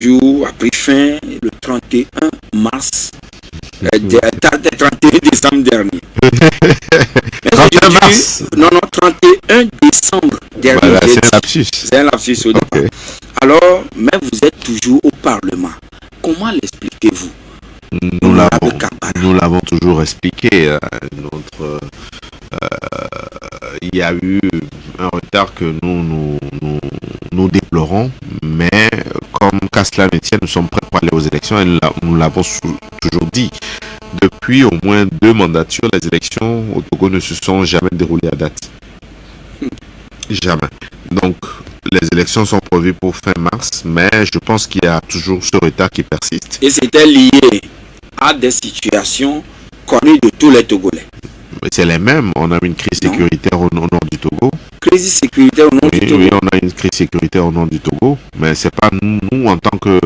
jour a pris fin le 31 mars, 31 décembre dernier. 31 mars. Non, 31 décembre dernier. Voilà, c'est un lapsus. C'est un lapsus au départ. Okay. Alors, mais vous êtes toujours au Parlement. Comment l'expliquez-vous? Nous l'avons toujours expliqué. Il y a eu un retard que nous déplorons, mais comme qu'à cela ne tienne, nous sommes prêts pour aller aux élections et nous l'avons toujours dit. Depuis au moins 2 mandatures, les élections au Togo ne se sont jamais déroulées à date. Jamais. Donc, les élections sont prévues pour fin mars, mais je pense qu'il y a toujours ce retard qui persiste. Et c'était lié à des situations connues de tous les Togolais. C'est les mêmes. On a une crise sécuritaire au nord du Togo. Crise sécuritaire au nord du Togo. Oui, on a une crise sécuritaire au nord du Togo. Mais c'est pas nous, en tant que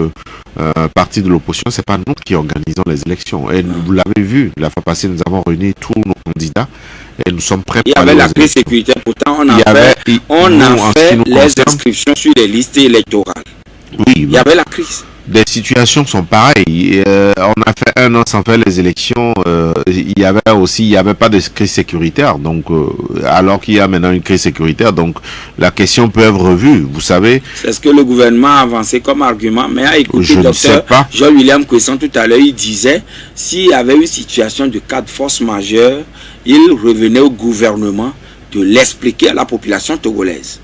parti de l'opposition, c'est pas nous qui organisons les élections. Et vous l'avez vu, la fois passée, nous avons réuni tous nos candidats et nous sommes prêts pour aller aux élections. Il y avait la crise sécuritaire. Pourtant, on a fait les inscriptions sur les listes électorales. Oui. Il y avait la crise. Les situations sont pareilles. On a fait 1 an sans faire les élections. Il y avait pas de crise sécuritaire. Donc, alors qu'il y a maintenant une crise sécuritaire, donc la question peut être revue. Vous savez. C'est ce que le gouvernement a avancé comme argument. Mais à écouter le docteur Jean-William Cresson tout à l'heure, il disait s'il y avait une situation de cas de force majeure, il revenait au gouvernement de l'expliquer à la population togolaise.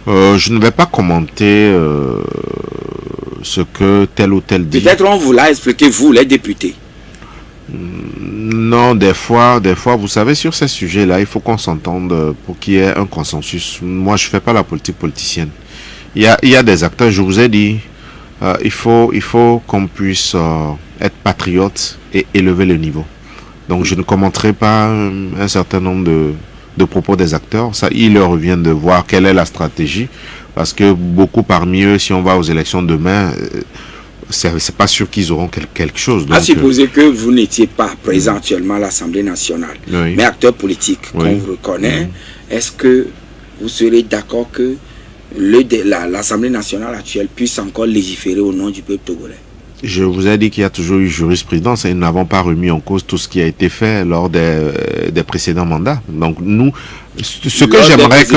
Je ne vais pas commenter ce que tel ou tel dit. Peut-être on vous l'a expliqué, vous, les députés. Non, des fois, vous savez, sur ces sujets-là, il faut qu'on s'entende pour qu'il y ait un consensus. Moi, je ne fais pas la politique politicienne. Il y a des acteurs, je vous ai dit, il faut qu'on puisse être patriote et élever le niveau. Donc, je ne commenterai pas un certain nombre de propos des acteurs. Ça, il leur revient de voir quelle est la stratégie. Parce que beaucoup parmi eux, si on va aux élections demain, c'est pas sûr qu'ils auront quelque chose. Donc, à supposer que vous n'étiez pas présent actuellement à l'Assemblée nationale, oui, mais acteur politique qu'on vous reconnaît, est-ce que vous serez d'accord que l'Assemblée nationale actuelle puisse encore légiférer au nom du peuple togolais? Je vous ai dit qu'il y a toujours eu jurisprudence et nous n'avons pas remis en cause tout ce qui a été fait lors des précédents mandats. Donc nous, ce que j'aimerais que...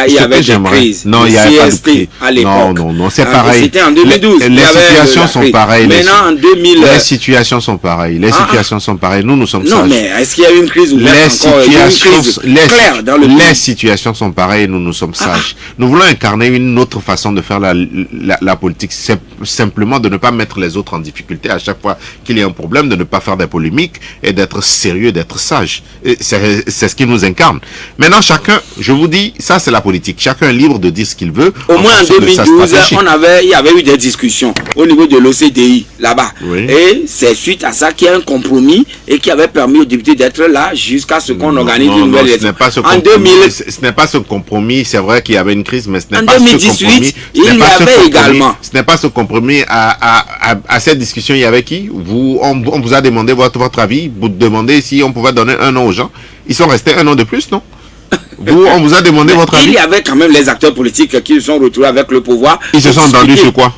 il y avait des crises. Non, il y a pas de crise. Non, c'est pareil. C'était en 2012. Les situations sont pareilles. Maintenant, en 2000... Les situations sont pareilles. Les situations sont pareilles. Nous sommes sages. Non, mais est-ce qu'il y a eu une crise ouverte Les situations sont pareilles. Nous sommes sages. Nous voulons incarner une autre façon de faire la politique. C'est simplement de ne pas mettre les autres en difficulté à chaque fois qu'il y a un problème, de ne pas faire des polémiques et d'être sérieux, d'être sage. C'est ce qui nous incarne. Maintenant, chacun, je vous dis, ça c'est la politique. Chacun est libre de dire ce qu'il veut. Au moins en 2012, il y avait eu des discussions au niveau de l'OCDI, là-bas. Oui. Et c'est suite à ça qu'il y a un compromis et qui avait permis aux députés d'être là jusqu'à ce qu'on organise une nouvelle élection. En 2000, ce n'est pas ce compromis, c'est vrai qu'il y avait une crise, mais ce n'est pas ce compromis. En 2018, il y avait également. Ce n'est pas ce compromis. À cette discussion, il y avait qui? On vous a demandé votre avis, vous demandez si on pouvait donner 1 an aux gens. Ils sont restés 1 an de plus, non? On vous a demandé votre avis. Il y avait quand même les acteurs politiques qui se sont retrouvés avec le pouvoir. Ils se sont entendus sur quoi?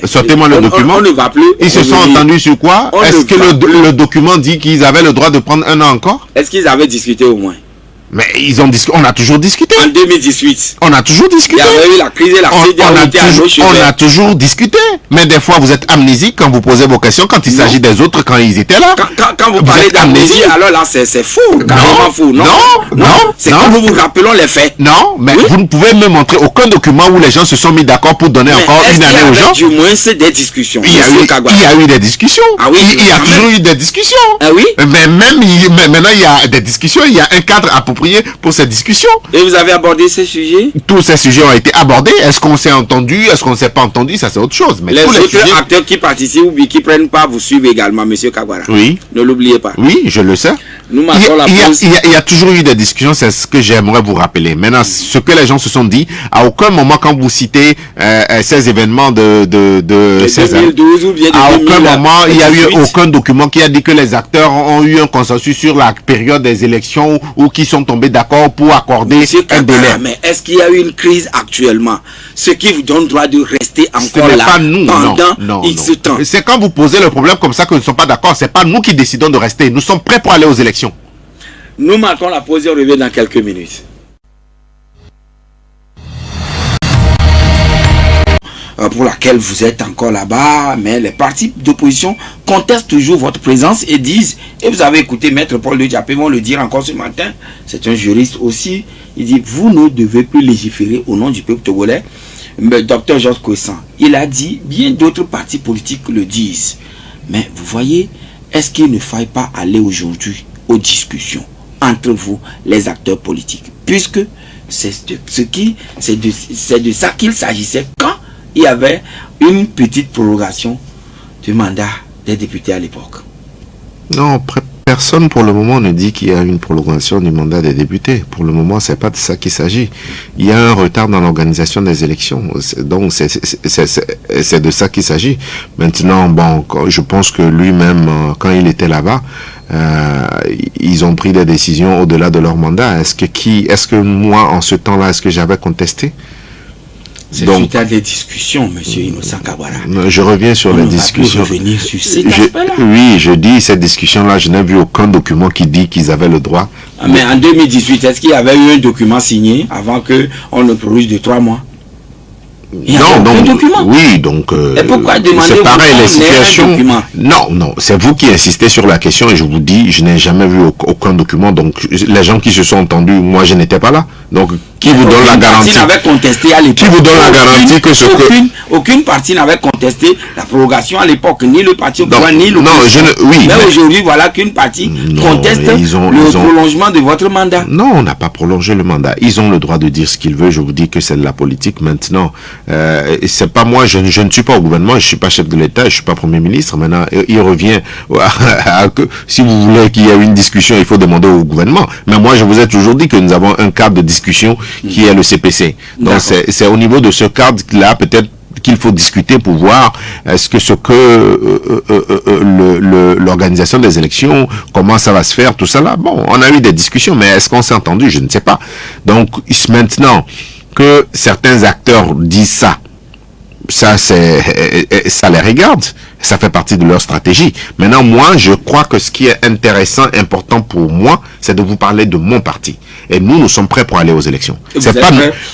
Sortez-moi le document. On ne va plus. Ils se sont entendus sur quoi? Est-ce que le document dit qu'ils avaient le droit de prendre 1 an encore? Est-ce qu'ils avaient discuté au moins? Mais on a toujours discuté. En 2018. On a toujours discuté. Il y avait eu la crise et la on a toujours discuté. Mais des fois, vous êtes amnésique quand vous posez vos questions, quand il s'agit des autres, quand ils étaient là. Quand vous parlez d'amnésie, alors là, c'est fou. Carrément fou. Non. C'est quand nous vous rappelons les faits. Non, mais vous ne pouvez me montrer aucun document où les gens se sont mis d'accord pour donner encore une année aux gens. Du moins, c'est des discussions. Il y a eu des discussions. Ah oui. Il y a toujours eu des discussions. Ah oui. Mais maintenant, il y a des discussions. Il y a un cadre approprié pour cette discussion. Et vous avez abordé ces sujets? Tous ces sujets ont été abordés. Est-ce qu'on s'est entendu? Est-ce qu'on ne s'est pas entendu? Ça, c'est autre chose. Mais les tous autres acteurs qui participent ou qui prennent part vous suivent également, monsieur Kagwara. Oui. Ne l'oubliez pas. Oui, je le sais. Nous marquons la pause. Il y a toujours eu des discussions, c'est ce que j'aimerais vous rappeler. Maintenant, ce que les gens se sont dit, à aucun moment, quand vous citez ces événements de 2012 ou bien de à 2000, aucun moment, il n'y a eu aucun document qui a dit que les acteurs ont eu un consensus sur la période des élections ou qui sont tombés d'accord pour accorder un délai. Mais est-ce qu'il y a eu une crise actuellement? Ce qui vous donne droit de rester encore là pas nous, pendant X temps. C'est quand vous posez le problème comme ça que nous ne sommes pas d'accord. C'est pas nous qui décidons de rester. Nous sommes prêts pour aller aux élections. Nous marquons la pause et on revient dans quelques minutes. Pour laquelle vous êtes encore là-bas, mais les partis d'opposition contestent toujours votre présence et disent, et vous avez écouté Maître Paul de Diapé, vont le dire encore ce matin, c'est un juriste aussi, il dit, vous ne devez plus légiférer au nom du peuple togolais. Mais Dr Georges Kouessan, il a dit, bien d'autres partis politiques le disent. Mais vous voyez, est-ce qu'il ne faille pas aller aujourd'hui aux discussions entre vous, les acteurs politiques, puisque c'est de ça qu'il s'agissait quand il y avait une petite prorogation du mandat des députés à l'époque. Non, personne pour le moment ne dit qu'il y a une prolongation du mandat des députés. Pour le moment, c'est pas de ça qu'il s'agit. Il y a un retard dans l'organisation des élections. Donc, c'est de ça qu'il s'agit. Maintenant, bon, je pense que lui-même, quand il était là-bas, ils ont pris des décisions au-delà de leur mandat. Est-ce que moi, en ce temps-là, est-ce que j'avais contesté? C'est suite à des discussions, monsieur Innocent Kabara. Je reviens sur les discussions. Oui, je dis cette discussion-là, je n'ai vu aucun document qui dit qu'ils avaient le droit. Mais en 2018, est-ce qu'il y avait eu un document signé avant qu'on ne proroge de 3 mois? Oui, donc et pourquoi demander c'est pareil les situations. Non, c'est vous qui insistez sur la question et je vous dis, je n'ai jamais vu aucun document. Donc les gens qui se sont entendus, moi je n'étais pas là. Donc qui vous donne la garantie? Qui vous donne la garantie que ce aucune partie n'avait contesté la prorogation à l'époque, ni le parti au pouvoir, ni le mais aujourd'hui, voilà qu'une partie conteste le prolongement de votre mandat. Non, on n'a pas prolongé le mandat. Ils ont le droit de dire ce qu'ils veulent. Je vous dis que c'est de la politique maintenant. C'est pas moi, je ne suis pas au gouvernement, je suis pas chef de l'État, je suis pas Premier ministre. Maintenant, il revient à que si vous voulez qu'il y ait une discussion, il faut demander au gouvernement. Mais moi, je vous ai toujours dit que nous avons un cadre de discussion qui est le CPC. Donc, c'est au niveau de ce cadre-là, peut-être qu'il faut discuter pour voir est-ce que l'organisation des élections, comment ça va se faire, tout ça là. Bon, on a eu des discussions, mais est-ce qu'on s'est entendu? Je ne sais pas. Donc, maintenant que certains acteurs disent ça les regarde, ça fait partie de leur stratégie. Maintenant, moi, je crois que ce qui est intéressant, important pour moi, c'est de vous parler de mon parti. Et nous sommes prêts pour aller aux élections. C'est pas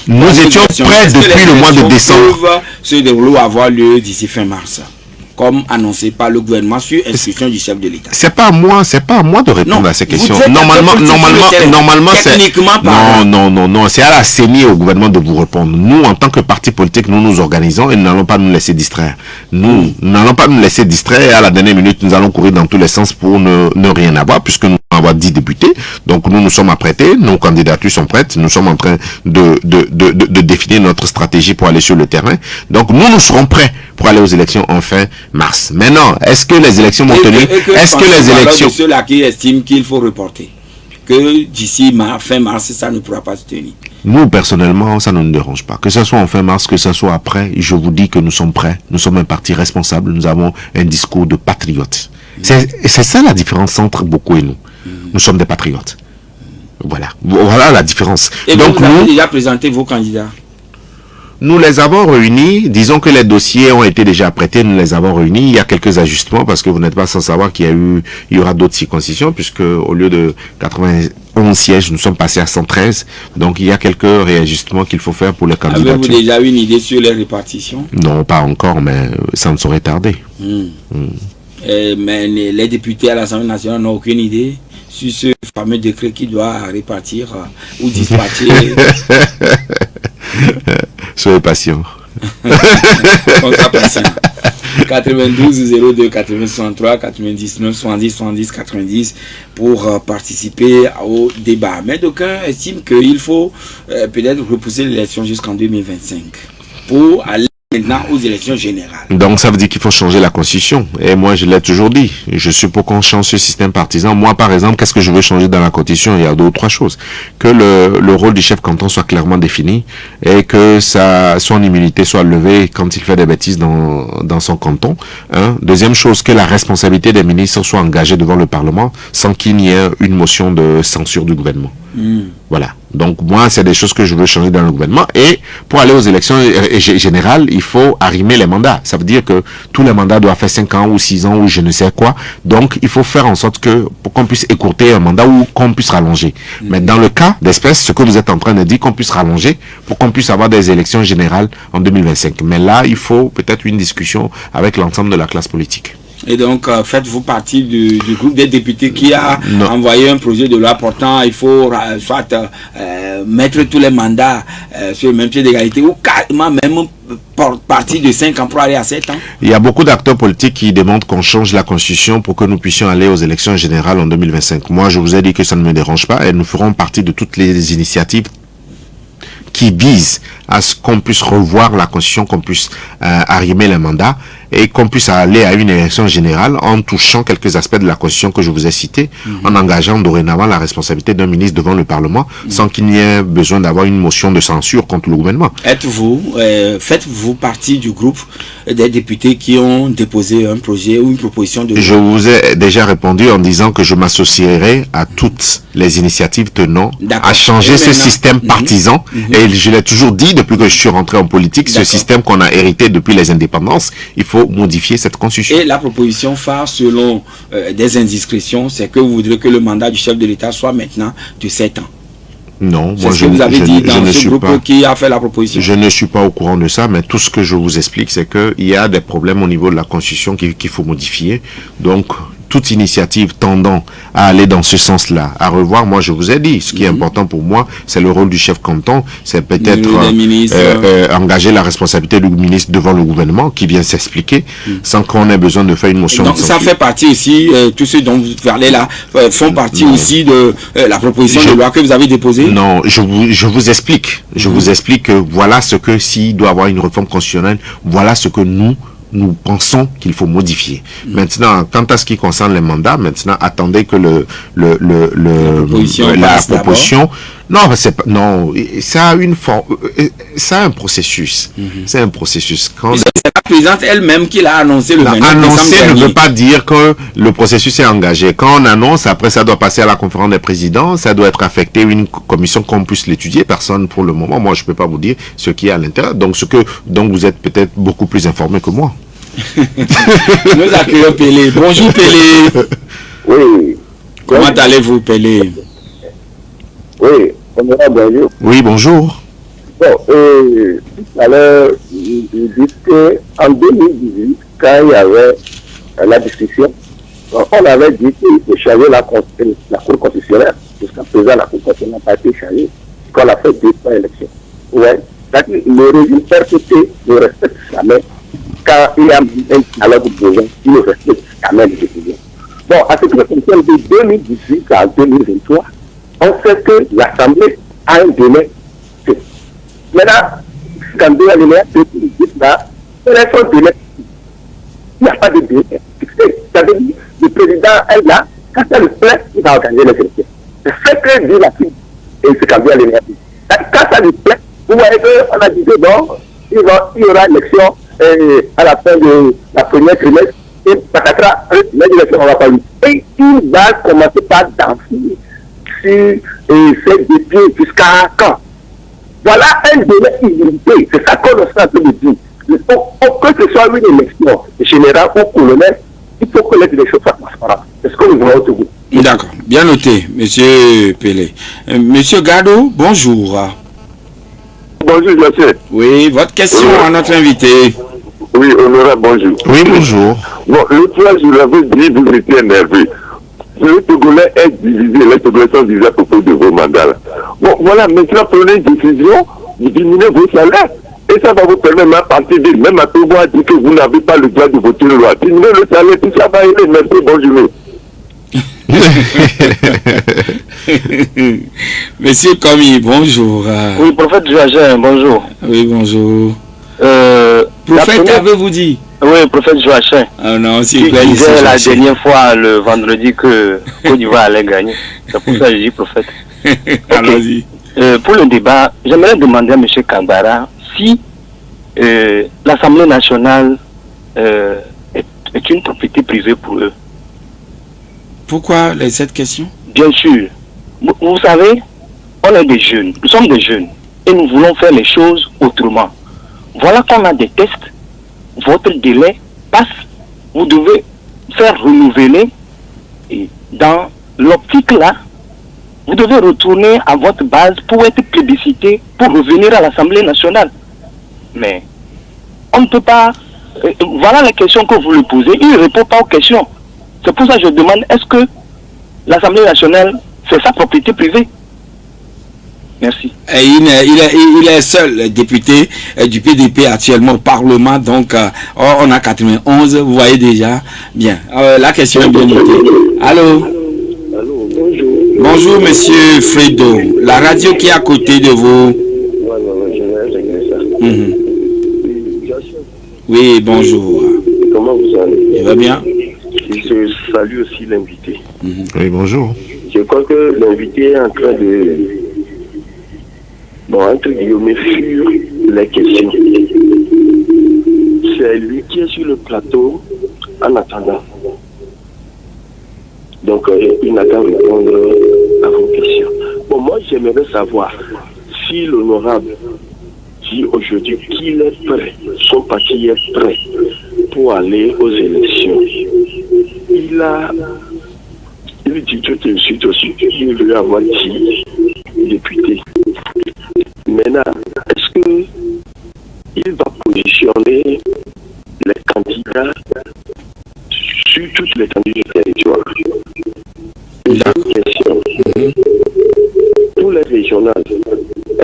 nous étions prêts depuis le mois de décembre. Ce déroulement avoir lieu d'ici fin mars, comme annoncé par le gouvernement sur instruction du chef de l'État. C'est pas à moi de répondre à ces questions. Normalement, c'est non, c'est à la CENI et au gouvernement de vous répondre. Nous, en tant que parti politique, nous nous organisons et nous n'allons pas nous laisser distraire. Nous n'allons pas nous laisser distraire et à la dernière minute, nous allons courir dans tous les sens pour ne rien avoir, puisque nous allons avoir 10 députés. Donc nous sommes apprêtés, nos candidatures sont prêtes, nous sommes en train de définir notre stratégie pour aller sur le terrain. Donc nous serons prêts pour aller aux élections en fin mars. Maintenant, est-ce que les élections vont tenir? Est-ce que les élections... Ceux-là qui estiment qu'il faut reporter, que d'ici fin mars, ça ne pourra pas se tenir. Nous, personnellement, ça ne nous dérange pas. Que ce soit en fin mars, que ce soit après, je vous dis que nous sommes prêts. Nous sommes un parti responsable. Nous avons un discours de patriotes. C'est ça la différence entre beaucoup et nous. Nous sommes des patriotes. Voilà la différence. Et donc, vous avez déjà présenté vos candidats? Nous les avons réunis, disons que les dossiers ont été déjà prêtés, nous les avons réunis. Il y a quelques ajustements parce que vous n'êtes pas sans savoir qu'il y aura d'autres circoncisions puisque au lieu de 91 sièges, nous sommes passés à 113. Donc il y a quelques réajustements qu'il faut faire pour les candidatures. Avez-vous déjà une idée sur les répartitions? Non, pas encore, mais ça ne saurait tarder. Mais les députés à l'Assemblée nationale n'ont aucune idée sur ce fameux décret qui doit répartir ou dispatcher. Soyez patient. 92 02 80 63 99 70 70 90 pour participer au débat. Mais d'aucuns estiment qu'il faut peut-être repousser l'élection jusqu'en 2025 pour aller maintenant aux élections générales. Donc ça veut dire qu'il faut changer la constitution. Et moi je l'ai toujours dit. Je suis pour qu'on change ce système partisan. Moi par exemple, qu'est-ce que je veux changer dans la constitution? Il y a deux ou trois choses. Que le rôle du chef canton soit clairement défini et que son immunité soit levée quand il fait des bêtises dans son canton. Deuxième chose, que la responsabilité des ministres soit engagée devant le Parlement sans qu'il n'y ait une motion de censure du gouvernement. Voilà. Donc moi, c'est des choses que je veux changer dans le gouvernement. Et pour aller aux élections générales, il faut arrimer les mandats. Ça veut dire que tous les mandats doivent faire 5 ans ou 6 ans ou je ne sais quoi. Donc il faut faire en sorte pour qu'on puisse écourter un mandat ou qu'on puisse rallonger. Mais dans le cas d'espèce, ce que vous êtes en train de dire, qu'on puisse rallonger pour qu'on puisse avoir des élections générales en 2025. Mais là, il faut peut-être une discussion avec l'ensemble de la classe politique. Et donc, faites-vous partie du groupe des députés qui a envoyé un projet de loi portant il faut soit mettre tous les mandats sur le même pied d'égalité ou carrément même partie de 5 ans pour aller à 7 ans. Il y a beaucoup d'acteurs politiques qui demandent qu'on change la constitution pour que nous puissions aller aux élections générales en 2025. Moi, je vous ai dit que ça ne me dérange pas et nous ferons partie de toutes les initiatives qui visent à ce qu'on puisse revoir la constitution, qu'on puisse arrimer les mandats et qu'on puisse aller à une élection générale en touchant quelques aspects de la constitution que je vous ai cités, en engageant dorénavant la responsabilité d'un ministre devant le Parlement, sans qu'il n'y ait besoin d'avoir une motion de censure contre le gouvernement. Faites-vous partie du groupe des députés qui ont déposé un projet ou une proposition de loi? Je vous ai déjà répondu en disant que je m'associerai à toutes les initiatives tenant à changer ce système partisan. Et je l'ai toujours dit depuis que je suis rentré en politique, ce système qu'on a hérité depuis les indépendances, il faut modifier cette constitution. Et la proposition phare, selon des indiscrétions, c'est que vous voudrez que le mandat du chef de l'État soit maintenant de 7 ans. Non, moi je vous avez dit dans ce groupe qui a fait la proposition. Je ne suis pas au courant de ça, mais tout ce que je vous explique, c'est qu'il y a des problèmes au niveau de la constitution qu'il faut modifier. Donc, toute initiative tendant à aller dans ce sens-là, à revoir, moi je vous ai dit, ce qui est important pour moi, c'est le rôle du chef canton, c'est peut-être engager la responsabilité du ministre devant le gouvernement qui vient s'expliquer, sans qu'on ait besoin de faire une motion. Donc ça fait partie aussi, tous ceux dont vous parlez là, font partie aussi de la proposition de loi que vous avez déposée? Non, je vous explique. Je vous explique que voilà ce que, s'il doit y avoir une réforme constitutionnelle, voilà ce que nous pensons qu'il faut modifier. Maintenant, quant à ce qui concerne les mandats, maintenant, attendez que la proposition non, ça a une forme, ça a un processus. C'est un processus. C'est la présidente elle-même qui l'a annoncé le 29 décembre dernier. Ne veut pas dire que le processus est engagé. Quand on annonce, après ça doit passer à la conférence des présidents, ça doit être affecté à une commission qu'on puisse l'étudier. Personne pour le moment. Moi, je peux pas vous dire ce qui est à l'intérieur. Donc, donc vous êtes peut-être beaucoup plus informé que moi. Nous accueillons Pelé. Bonjour Pelé. Oui. Comment allez-vous Pelé? Oui, bonjour. Oui, bonjour. Bon, tout à l'heure, vous dites qu'en 2018, quand il y avait la discussion, on avait dit qu'il faut changer la Cour constitutionnelle. Jusqu'à présent, la Cour constitutionnelle n'a pas été changée. Qu'on a fait 2 élections. Ouais. C'est-à-dire le régime perpétué ne respecte jamais. Quand il y a un dialogue de besoin, il ne respecte jamais les décisions. Bon, à ce qui concerne de 2018 à 2023, on sait que l'Assemblée a un délai. Maintenant, quand il y a un délai, il n'y a pas de délai fixé. C'est-à-dire le président est là, quand ça le plaît, il va organiser les élections. C'est ce que dit la fille, et c'est quand il y a l'énergie. Quand ça lui plaît, vous voyez qu'on a dit que bon, il y aura une élection à la fin de la première trimestre, et patatras, l'élection, on va pas lui. Et il va commencer par danser sur ses députés jusqu'à quand? Voilà un délai illimité. C'est ça qu'on est en train de dire. Que ce soit une élection générale ou colonel, il faut que les élections soient transparentes. C'est ce que nous voulons au Togo. D'accord. Bien noté, monsieur Pelé. Monsieur Gado, bonjour. Bonjour, monsieur. Oui, votre question à notre invité. Oui, honorable, bonjour. Oui, bonjour. Bon, l'autre fois, je l'avais dit, vous étiez énervé. Le Togolais est divisé, les Togolais sont divisés à propos de vos mandats. Bon, voilà, maintenant, prenez une décision, vous diminuez vos salaires. Et ça va vous permettre, à partir de même à Togo, à dire que vous n'avez pas le droit de voter une loi. Diminuez le salaire, tout ça va aller. Merci, bonne journée. Monsieur Komi, bonjour. Oui, prophète Joachim, bonjour. Oui, bonjour. Prophète, avez-vous dit? Oui, prophète Joachim. Ah non, qui disait la dernière fois, le vendredi, que Côte d'Ivoire allait gagner. C'est pour ça que je dis prophète. Allons-y. Pour le débat, j'aimerais demander à M. Kambara si l'Assemblée nationale est une propriété privée pour eux. Pourquoi cette question? Bien sûr. Vous savez, on est des jeunes, nous sommes des jeunes, et nous voulons faire les choses autrement. Voilà qu'on a des tests, votre délai passe, vous devez faire renouveler, et dans l'optique là, vous devez retourner à votre base pour être plébiscité, pour revenir à l'Assemblée nationale. Mais on ne peut pas... voilà la question que vous lui posez, il ne répond pas aux questions. C'est pour ça que je demande, est-ce que l'Assemblée nationale, c'est sa propriété privée? Merci. Et il est seul député du PDP actuellement au Parlement, donc on a 91, vous voyez déjà. Bien, la question est bien notée. Allô? Allô, bonjour. Bonjour, monsieur Fredo. La radio qui est à côté de vous. Je vais régler ça. Oui, bonjour. Comment vous allez? Ça va bien? Je salue aussi l'invité. Oui, bonjour. Je crois que l'invité est en train de... entre guillemets, fuir les questions. C'est lui qui est sur le plateau en attendant. Donc, il n'a qu'à répondre à vos questions. Bon, moi, j'aimerais savoir si l'honorable dit aujourd'hui qu'il est prêt, son parti est prêt pour aller aux élections. Il dit tout de suite aussi qu'il veut avoir 10 députés. Maintenant, est-ce qu'il va positionner les candidats sur toutes les candidats du territoire? Deuxième question. Pour les régionales,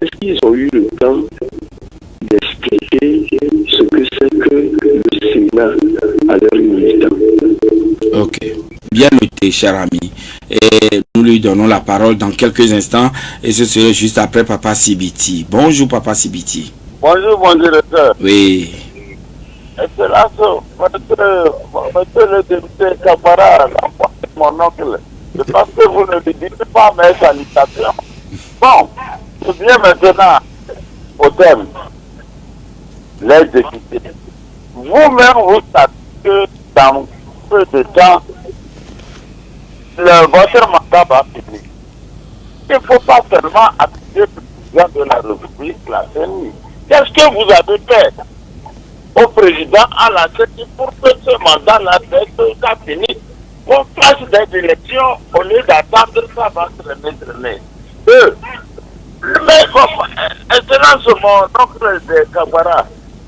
est-ce qu'ils ont eu le temps d'expliquer ce que c'est que le Sénat à leur militant? Ok, bien noté, cher ami. Et nous lui donnons la parole dans quelques instants et ce serait juste après Papa Sibiti. Bonjour Papa Sibiti. Bonjour mon directeur. Oui. Excellence, monsieur le député Kambara, mon oncle. Je pense que vous ne lui dites pas mes salutations. Bon, je viens maintenant au thème. Les députés. Vous-même, vous savez que dans peu de temps, votre mandat va finir. Il ne faut pas seulement appuyer le président de la République, la CENI. Qu'est-ce que vous avez fait au président à la CENI pour que ce mandat-là soit fini? On fasse des élections au lieu d'attendre ça va traîner. Mais comme, excellence, mon oncle de Kambara,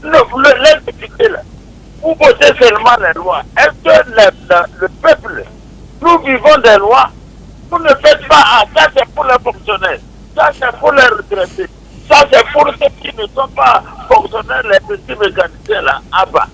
les députés là, vous votez seulement les lois. Est-ce que le peuple, nous vivons des lois, vous ne faites pas, ça c'est pour les fonctionnaires, ça c'est pour les retraités, ça c'est pour ceux qui ne sont pas fonctionnaires, les petits mécaniciens là, à bas.